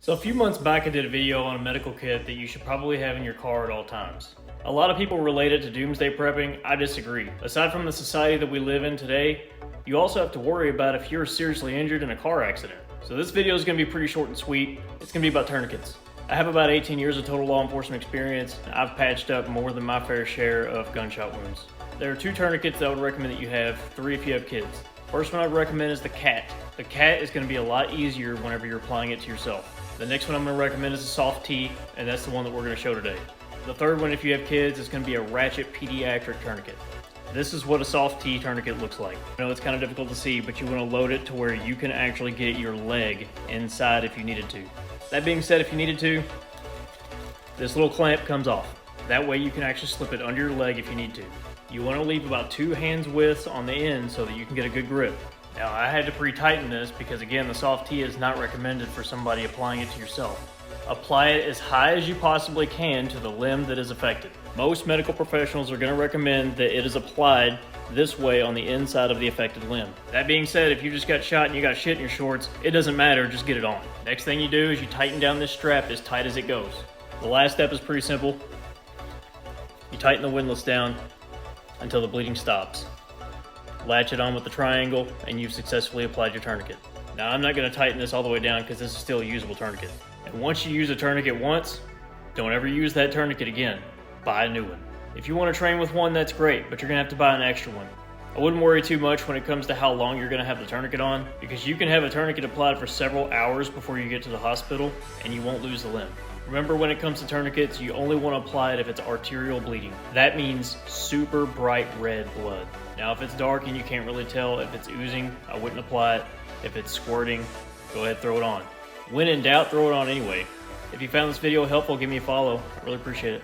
So a few months back I did a video on a medical kit that you should probably have in your car at all times. A lot of people relate it to doomsday prepping. I disagree. Aside from the society that we live in today, you also have to worry about if you're seriously injured in a car accident. So this video is going to be pretty short and sweet. It's going to be about tourniquets. I have about 18 years of total law enforcement experience. I've patched up more than my fair share of gunshot wounds. There are 2 tourniquets that I would recommend that you have, 3 if you have kids. First one I would recommend is the cat. The cat is going to be a lot easier whenever you're applying it to yourself. The next one I'm going to recommend is a soft T, and that's the one that we're going to show today. The third one, if you have kids, is going to be a ratchet pediatric tourniquet. This is what a soft T tourniquet looks like. I know it's kind of difficult to see, but you want to load it to where you can actually get your leg inside if you needed to. That being said, if you needed to, this little clamp comes off. That way you can actually slip it under your leg if you need to. You want to leave about 2 hands widths on the end so that you can get a good grip. Now I had to pre-tighten this because again the soft T is not recommended for somebody applying it to yourself. Apply it as high as you possibly can to the limb that is affected. Most medical professionals are going to recommend that it is applied this way on the inside of the affected limb. That being said, if you just got shot and you got shit in your shorts, it doesn't matter, just get it on. Next thing you do is you tighten down this strap as tight as it goes. The last step is pretty simple. You tighten the windlass down until the bleeding stops. Latch it on with the triangle, and you've successfully applied your tourniquet. Now I'm not going to tighten this all the way down because this is still a usable tourniquet. And once you use a tourniquet once, don't ever use that tourniquet again. Buy a new one. If you want to train with one, that's great, but you're going to have to buy an extra one. I wouldn't worry too much when it comes to how long you're going to have the tourniquet on, because you can have a tourniquet applied for several hours before you get to the hospital, and you won't lose the limb. Remember, when it comes to tourniquets, you only want to apply it if it's arterial bleeding. That means super bright red blood. Now, if it's dark and you can't really tell if it's oozing, I wouldn't apply it. If it's squirting, go ahead, throw it on. When in doubt, throw it on anyway. If you found this video helpful, give me a follow. I really appreciate it.